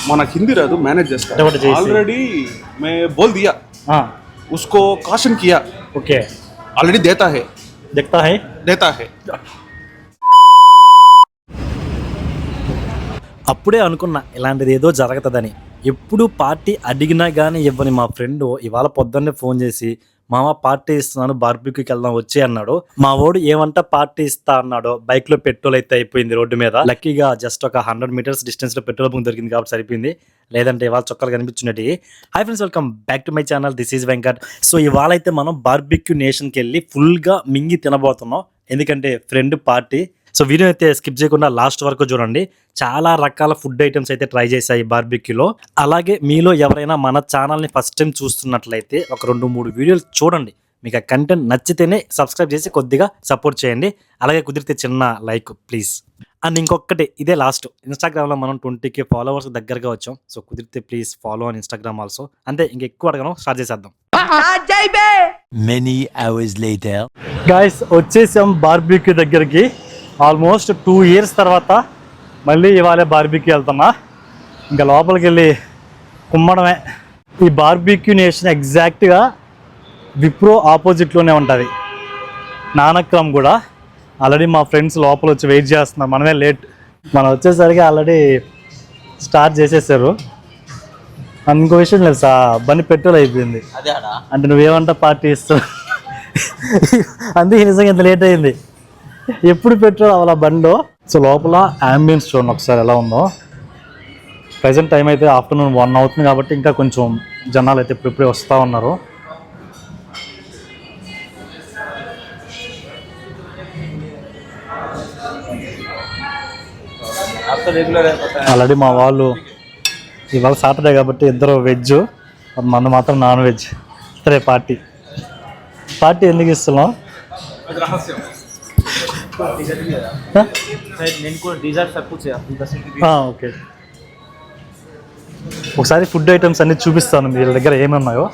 మన హిందీ రాదు మేనేజ్ చేస్తా ऑलरेडी मैं बोल दिया उसको caution किया ओके ऑलरेडी देता है అప్పుడే అనుకున్నా ఇలాంటిది ఏదో జరుగుతుందని. ఎప్పుడు పార్టీ అడిగినా కానీ ఇవ్వని మా ఫ్రెండ్ ఇవాళ పొద్దున్నే ఫోన్ చేసి మామ పార్టీ ఇస్తున్నాను బార్బిక్యూకి వెళ్దాం వచ్చి అన్నాడు. మా వాడు ఏమంటా పార్టీ ఇస్తా అన్నాడో. బైక్ లో పెట్రోల్ అయితే అయిపోయింది రోడ్డు మీద. లక్కీగా జస్ట్ ఒక 100 మీటర్స్ డిస్టెన్స్ లో పెట్రోల్ బంక్ దొరికింది కాబట్టి సరిపోయింది, లేదంటే ఇవాళ చొక్కలు కనిపించినట్టు. Hi friends, welcome back to my channel. This is Venkat. So ఇవాళ అయితే మనం బార్బిక్యూ నేషన్కి వెళ్ళి ఫుల్ గా మింగి తినబోతున్నాం, ఎందుకంటే ఫ్రెండ్ పార్టీ. సో వీడియో అయితే స్కిప్ చేయకుండా లాస్ట్ వరకు చూడండి. చాలా రకాల ఫుడ్ ఐటమ్స్ అయితే ట్రై చేశాయి బార్బిక్యూలో. అలాగే మీలో ఎవరైనా మన ఛానల్ని ఫస్ట్ టైం చూస్తున్నట్లయితే ఒక 2-3 వీడియోలు చూడండి. మీకు ఆ కంటెంట్ నచ్చితేనే సబ్స్క్రైబ్ చేసి కొద్దిగా సపోర్ట్ చేయండి. అలాగే కుదిరితే చిన్న లైక్ ప్లీజ్. అండ్ ఇంకొకటి, ఇదే లాస్ట్. ఇన్స్టాగ్రామ్లో మనం 20K ఫాలోవర్స్ దగ్గరగా వచ్చాం. సో కుదిరితే please follow on Instagram also. అంతే, ఇంకెక్కువ అడగను, స్టార్ట్ చేసేద్దాం. Many hours later. గాయ్స్, వచ్చేసాం బార్బిక్యూ దగ్గరికి. ఆల్మోస్ట్ 2 years తర్వాత మళ్ళీ ఇవాళ బార్బిక్యూ వెళ్తున్నా. ఇంకా లోపలికి వెళ్ళి కుమ్మడమే. ఈ బార్బిక్యూ నేషన్ ఎగ్జాక్ట్గా విప్రో ఆపోజిట్లోనే ఉంటుంది. నానక్రమ్ కూడా. ఆల్రెడీ మా ఫ్రెండ్స్ లోపల వచ్చి వెయిట్ చేస్తున్నారు, మనమే లేట్. మనం వచ్చేసరికి ఆల్రెడీ స్టార్ట్ చేసేసారు. ఇంకో విషయం తెలుసా, బండి పెట్రోల్ అయిపోయింది. అంటే నువ్వేమంటా పార్టీ ఇస్తావు, అందుకే నిజంగా ఇంత లేట్ అయింది. ఎప్పుడు పెట్రోల్ అవ్వాల బండిలో. సో లోపల అంబియన్స్ చూడండి ఒకసారి ఎలా ఉందో. ప్రజెంట్ టైం అయితే ఆఫ్టర్నూన్ 1 అవుతుంది కాబట్టి ఇంకా కొంచెం జనాలు అయితే ఇప్పుడే వస్తూ ఉన్నారు. ఆల్రెడీ మా వాళ్ళు ఇవాళ సాటర్డే కాబట్టి ఇద్దరు వెజ్, మన మాత్రం నాన్ వెజ్. సరే, పార్టీ ఎందుకు ఇస్తున్నాం? ఓకే, ఒకసారి ఫుడ్ ఐటమ్స్ అన్ని చూపిస్తాను వీళ్ళ దగ్గర ఏమన్నాయో.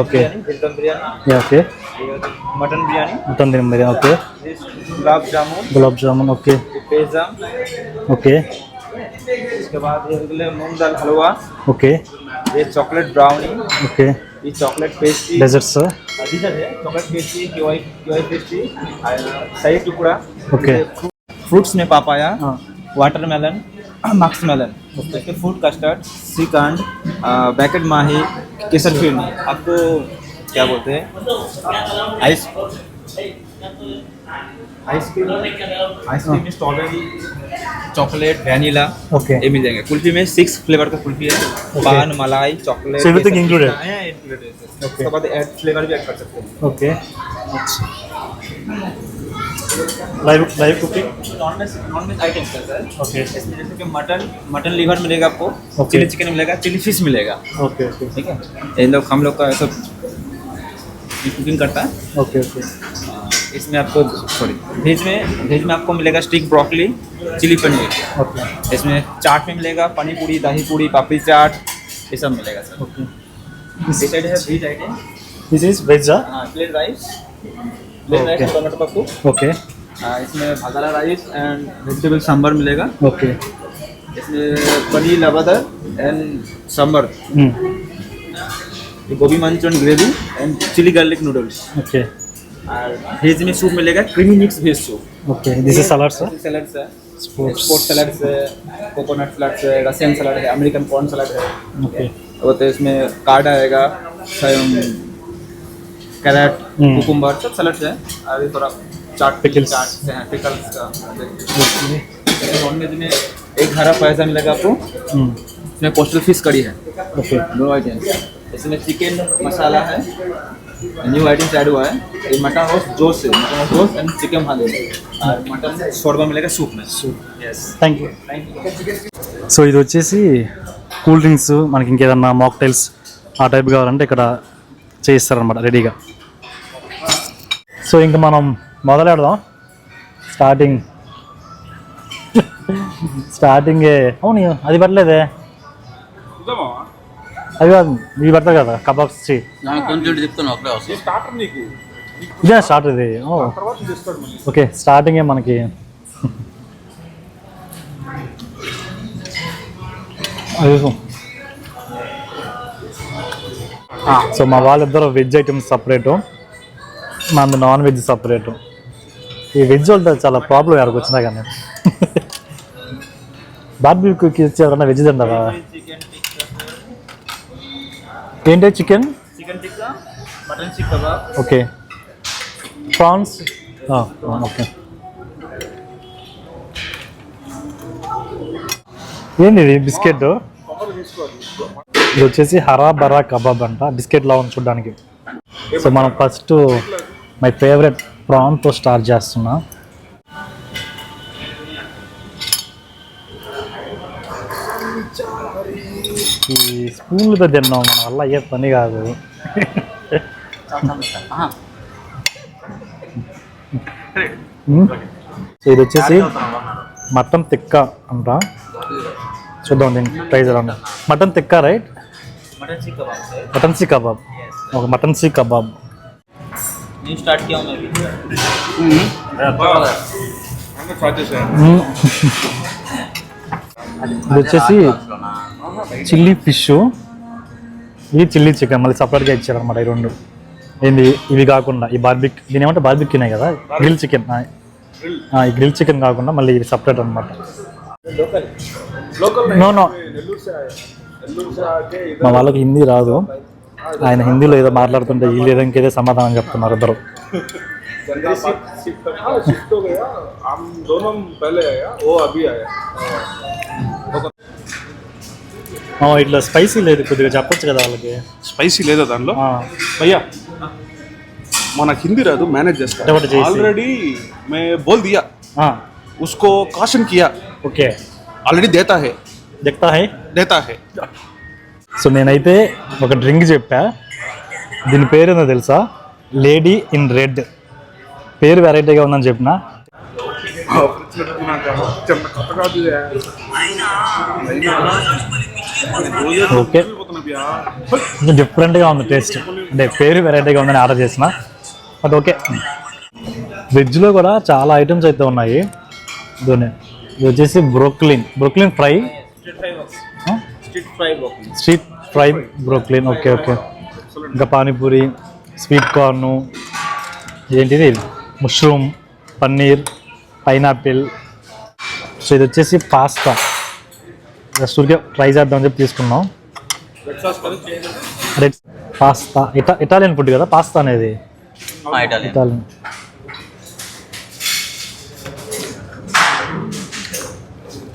Okay okay, mutton biryani, okay, gulab jamun, okay, pizza, okay, इसके बाद ये मूंग दाल हलवा, ओके, ये चॉकलेट ब्राउनी, ओके, ये चॉकलेट पेस्ट्री, डेजर्ट्स, डिजर्ट है चॉकलेट पेस्ट्री, किवाई पेस्ट्री, सही टुकड़ा, ओके, फ्रूट्स में पापाया, वाटरमेलन, मस्कमेलन, उसके फ्रूट कस्टर्ड, श्रीखंड, बैकेट माही, केसर फिरनी. आपको क्या बोलते हैं, आइसक्रीम में स्ट्रॉबेरी, चॉकलेट, वैनिला, ओके, ये मिल जाएंगे. कुल्फी में 6 फ्लेवर का कुल्फी है. पान, मलाई, चॉकलेट, एवरीथिंग इंक्लूडेड. उसके बाद ऐड फ्लेवर भी ऐड कर सकते हैं. Okay, live cooking, non veg items है सर. ओके, इसमें जैसे कि मटन लीवर मिलेगा आपको, Okay. चिली चिकन मिलेगा, चिली फिश मिलेगा. ओके, ओके, ठीक है, ये लोग हम लोग का ऐसा कुकिंग करता है. ओके, ओके, इसमें आपको वेज में आपको मिलेगा stick broccoli, chilli paneer. Okay, इसमें चाट में मिलेगा पानी पूरी, दही पूरी, पापड़ी चाट, ये सब मिलेगा सर. ओके. इस साइड है veg item. This is veg, plain rice, Okay. Tomato पप्पू. ओके, इसमें भाजाला राइस एंड वेजिटेबल सांभर मिलेगा. ओके, इसमें paneer lababdar and sambar, gobi manchurian gravy and chilli garlic noodles. Okay, और वेज में सूप मिलेगा, creamy mix veg soup. Okay. This is salads, salads है, sprout salads है, कोकोनट सलाड्स है, रशियन सलाड है, अमेरिकन कॉर्न सलाड है. ओके, वो तो इसमें कार्ड आएगा, कैरेट, कुकुम्बर, सब सलाड्स है. और ये थोड़ा चाट Pickles. से हैं, पिकल्स का. नॉन वेज में एक हरा पायजा मिलेगा आपको. इसमें कोस्टल फिश कड़ी है. ओके, दोनों आइटम्स. इसमें चिकन मसाला है, न्यू आइटम्स ऐड हुआ है. ये मटन रोस्ट जोश है, मटन रोस्ट एंड चिकन हाली. और मटन शोरबा मिलेगा सूप में. Yes, thank you. Thank you. So ఇది వచ్చేసి కూల్ డ్రింక్స్, మనకి ఇంకేదన్నా మాక్టైల్స్ ఆ టైప్ కావాలంటే ఇక్కడ చేయిస్తారనమాట రెడీగా. సో ఇంకా మనం మొదలెడదాం. స్టార్టింగే. అవును, అది పట్టలేదే, అది కాదు, ఇవి పడతాయి కదా కబాబ్స్. ఇదే స్టార్ట్ ఇది. ఓకే, స్టార్టింగే మనకి సో మా వాళ్ళిద్దరు వెజ్ ఐటమ్స్ సపరేటు, మంది నాన్ వెజ్ సపరేటు. ఈ వెజ్ వాళ్ళతో చాలా ప్రాబ్లం ఎవరికి వచ్చినా కానీ. బార్బిక్యూకి ఇచ్చేవారన్నా వెజ్ తింటారా? ఏంటి chicken? Chicken tikka, mutton seek kebab. Okay. Prawns. Okay. ఏంటి ఇది బిస్కెట్? ఇది వచ్చేసి హరా బరా కబాబ్ అంట, బిస్కెట్ లా ఉంది చూడడానికి. సో మనం ఫస్ట్ మై ఫేవరెట్ ప్రాన్తో స్టార్ట్ చేస్తున్నా. ఈ స్పూన్లతో తిన్నాం మన వల్ల అయ్యే పని కాదు. సో ఇది వచ్చేసి మటన్ తిక్క అంట, చూద్దాం దీన్ని ప్రైస్ ఎలా ఉంది. మటన్ తిక్క right? Mutton seekh kebab sir. Mutton seekh kebab. ఒక mutton seekh kebab. New start किया हूँ मैं भी. ఇది వచ్చేసి చిల్లీ ఫిష్, ఇది చిల్లీ చికెన్ మళ్ళీ సపరేట్గా ఇచ్చారనమాట. ఈ రెండు ఏంది ఇవి కాకుండా ఈ బార్బిక్, దీని ఏమంటే బార్బిక్యూనే కదా, గ్రిల్ చికెన్. ఈ గ్రిల్ చికెన్ కాకుండా మళ్ళీ ఇది సపరేట్ అనమాట. నో మా వాళ్ళకి హిందీ రాదు, ఆయన హిందీలో ఏదో మాట్లాడుతుంటే వీళ్ళు ఏదో ఇంకేదో సమాధానం చెప్తున్నారు ఇద్దరు. ఇట్లా స్పైసీ లేదు, కొద్దిగా చెప్పొచ్చు కదా వాళ్ళకి. స్పైసీ లేదా దానిలో? భయ్యా మనకు హిందీ రాదు, మేనేజ్ చేస్తా. ఆల్రెడీ మే బోల్ దియా, उसको caution किया. ఓకే. ఆల్రెడీ దేతా హై. దేతా హై. సో నేనైతే ఒక డ్రింక్ చెప్పా, దీని పేరు ఏందో తెలుసా? Lady in red. పేరు వెరైటీగా ఉందని చెప్పిన. ఓకే, డిఫరెంట్గా ఉంది టేస్ట్, అంటే పేరు వెరైటీగా ఉందని ఆర్డర్ చేసిన. But okay. వెజ్లో కూడా చాలా ఐటమ్స్ అయితే ఉన్నాయి. ఇది వచ్చేసి బ్రోక్లిన్ ఫ్రై, స్ట్రీట్ ఫ్రై బ్రోక్లిన్. ఓకే. ఇంకా పానీపూరి, స్వీట్ కార్ను, ఏంటిది మష్రూమ్, పన్నీర్, పైనాపిల్. సో ఇది వచ్చేసి పాస్తా. జస్ట్ ఊరికే ట్రై చేద్దామని చెప్పి తీసుకున్నాం. రెడ్ పాస్తా, ఇటాలియన్ ఫుడ్ కదా పాస్తా అనేది. ఇటాలియన్.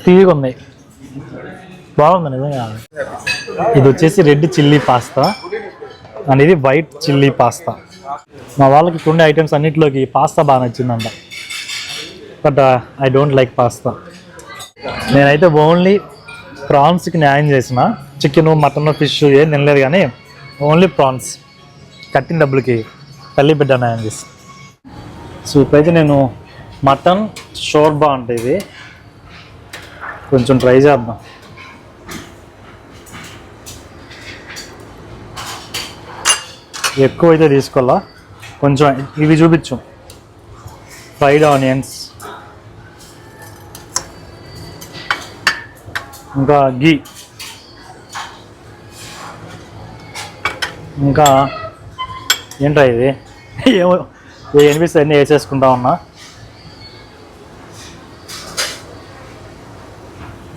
తీయగా ఉన్నాయి, బాగుంది నిజంగా. ఇది వచ్చేసి రెడ్ చిల్లీ పాస్తా అండ్ ఇది వైట్ చిల్లీ పాస్తా. మా వాళ్ళకి ఉండే ఐటమ్స్ అన్నింటిలోకి పాస్తా బాగా నచ్చిందంట. But I don't like pasta. నేనైతే ఓన్లీ ప్రాన్స్కి న్యాయం చేసిన, చికెను, మటన్, ఫిష్ ఏం తినలేదు, కానీ ఓన్లీ ప్రాన్స్ కట్టిన డబ్బులకి తల్లి బిడ్డ న్యాయం చేసి. సో ఇప్పుడైతే నేను మటన్ షోర్బా అంటే ఇది కొంచెం ట్రై చేద్దాం. ఎక్కువ అయితే తీసుకోవాలా, కొంచెం ఇవి చూపించు. ఫ్రైడ్ ఆనియన్స్, ఇంకా గీ, ఇంకా ఏంట్రా ఇది ఏమో ఎనిపిస్తే అన్నీ వేసేసుకుంటా ఉన్నా.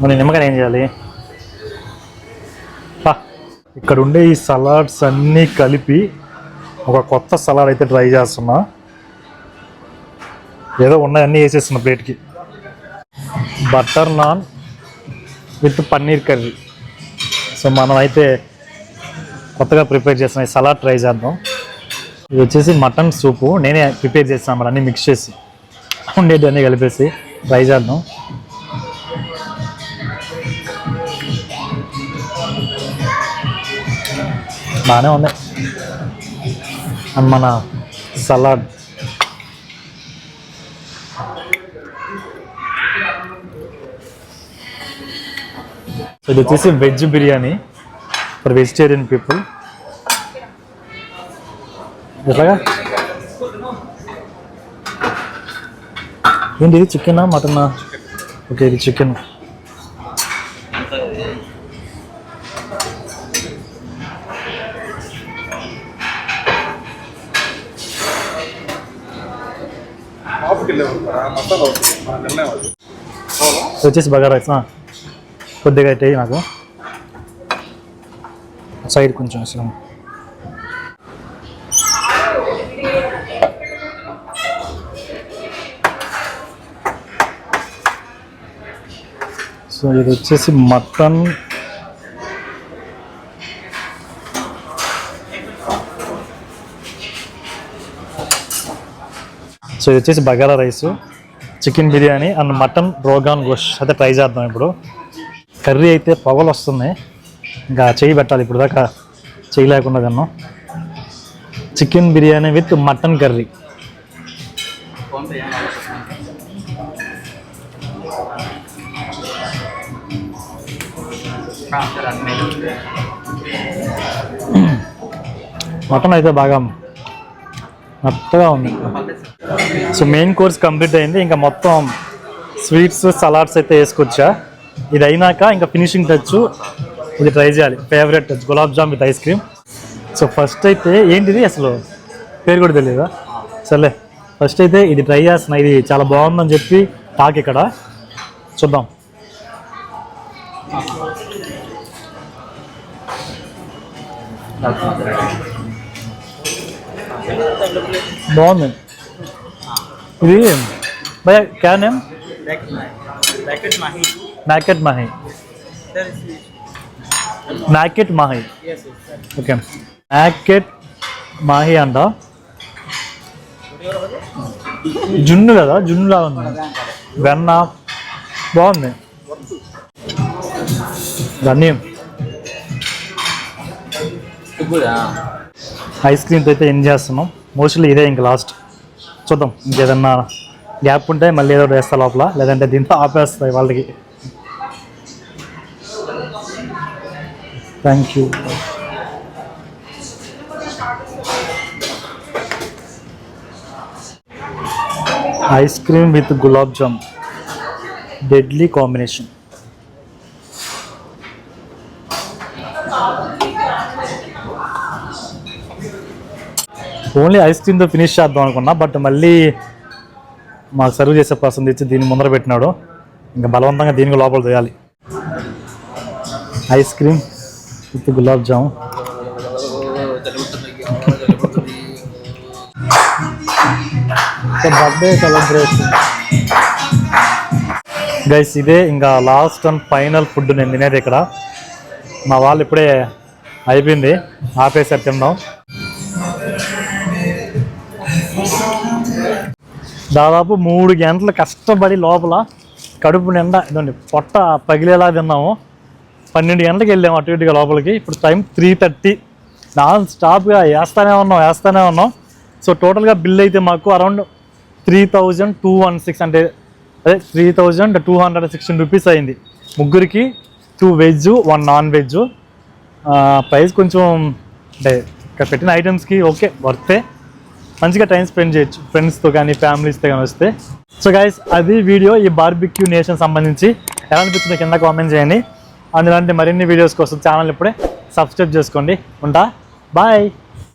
మరి నిమ్మకాయ ఏం చేయాలి? ఇక్కడ ఉండే ఈ సలాడ్స్ అన్నీ కలిపి ఒక కొత్త సలాడ్ అయితే ట్రై చేస్తున్నా. ఏదో ఉన్నాయన్నీ వేసేస్తున్నా ప్లేట్కి. Butter non with paneer curry. So మనం అయితే కొత్తగా ప్రిపేర్ చేసిన ఈ సలాడ్ ట్రై చేద్దాం. ఇది వచ్చేసి మటన్ సూపు, నేనే ప్రిపేర్ చేస్తాను అన్నమాట, అన్నీ మిక్స్ చేసి ఉండేది అన్నీ కలిపేసి ట్రై చేద్దాం. బాగానే ఉంది. అండ్ మన సలాడ్ ఇది వచ్చేసి veg biryani for vegetarian people. ఎట్లాగా ఏంటి ఇది? చికెనా మటనా? ఓకే, ఇది చికెన్. వచ్చేసి బగారా రైస్ కొద్దిగా అయితే నాకు సైడ్ కొంచెం వేసాము. సో ఇది వచ్చేసి మటన్, సో ఇది వచ్చేసి bagara rice, chicken biryani and mutton rogan gosht అయితే ట్రై చేద్దాం. ఇప్పుడు కర్రీ అయితే పొగలు వస్తుంది, ఇంకా చెయ్యి పెట్టాలి. ఇప్పుడు దాకా చెయ్యి లేకుండా తిన్నాం. Chicken biryani with mutton curry. Mutton అయితే బాగా మెత్తగా ఉంది. సో మెయిన్ కోర్స్ కంప్లీట్ అయింది. ఇంకా మొత్తం స్వీట్స్ సలాడ్స్ అయితే వేసుకొచ్చా. ఇది అయినాక ఇంకా ఫినిషింగ్ టచ్ ఇది ట్రై చేయాలి. Favourite touch gulab jam with ice cream. So first అయితే ఏంటిది అసలు పేరు కూడా తెలియదా? సర్లే ఫస్ట్ అయితే ఇది ట్రై చేస్తున్నా. ఇది చాలా బాగుందని చెప్పి టాక్ ఇక్కడ చూద్దాం. బాగుంది ఇది. భయ్యా క్యా నేమ్? మ్యాకెట్ మాహి. మ్యాకెట్ మాహి. ఓకే మ్యాకెట్ మాహి అంట. జున్ను కదా, జున్నులా ఉంది. వెన్న బాగుంది. దాన్ని ఐస్ క్రీమ్తో అయితే ఎంజాయ్ చేస్తున్నాం. మోస్ట్లీ ఇదే ఇంకా లాస్ట్. చూద్దాం ఇంకేదన్నా గ్యాప్ ఉంటే మళ్ళీ ఏదో వేస్తా లోపల, లేదంటే దీంతో ఆపేస్తాయి వాళ్ళకి. Thank you. Ice cream with gulab jamun, deadly combination. Only ice క్రీమ్తో ఫినిష్ చేద్దాం అనుకున్నా, బట్ మళ్ళీ మాకు సర్వ్ చేసే పర్సన్ తెచ్చి దీన్ని ముందర పెట్టినాడు. ఇంకా బలవంతంగా దీనికి లోపల చేయాలి. Ice cream with gulab jam. Birthday celebration guys. ఇదే ఇంకా లాస్ట్ అండ్ ఫైనల్ ఫుడ్ నేను తినేది ఇక్కడ. మా వాళ్ళు ఇప్పుడే అయిపోయింది, ఆపేసారు తిన్నాం. దాదాపు 3 గంటలు కష్టపడి లోపల కడుపు నిండా ఇదండి పొట్ట పగిలేలా తిన్నాము. 12 గంటలకు వెళ్ళాము అటు ఇటుగా లోపలికి. ఇప్పుడు టైం 3:30. నాన్ స్టాప్గా వేస్తూనే ఉన్నాం. సో టోటల్గా బిల్ అయితే మాకు అరౌండ్ 3,216 అంటే అదే 3,216 రూపీస్ అయింది. ముగ్గురికి 2 వెజ్ 1 నాన్ వెజ్. ప్రైస్ కొంచెం అంటే ఇక్కడ పెట్టిన ఐటమ్స్కి ఓకే వర్తే. మంచిగా టైం స్పెండ్ చేయొచ్చు ఫ్రెండ్స్తో కానీ ఫ్యామిలీస్తో కానీ వస్తే. సో గైస్ అది వీడియో. ఈ బార్బిక్యూ నేషన్ సంబంధించి ఎలా అనిపించిందో కింద కామెంట్ చేయండి. అందులాంటి మరిన్ని వీడియోస్ కోసం ఛానల్ ఇప్పుడే సబ్స్క్రైబ్ చేసుకోండి. ఉంటా, బాయ్.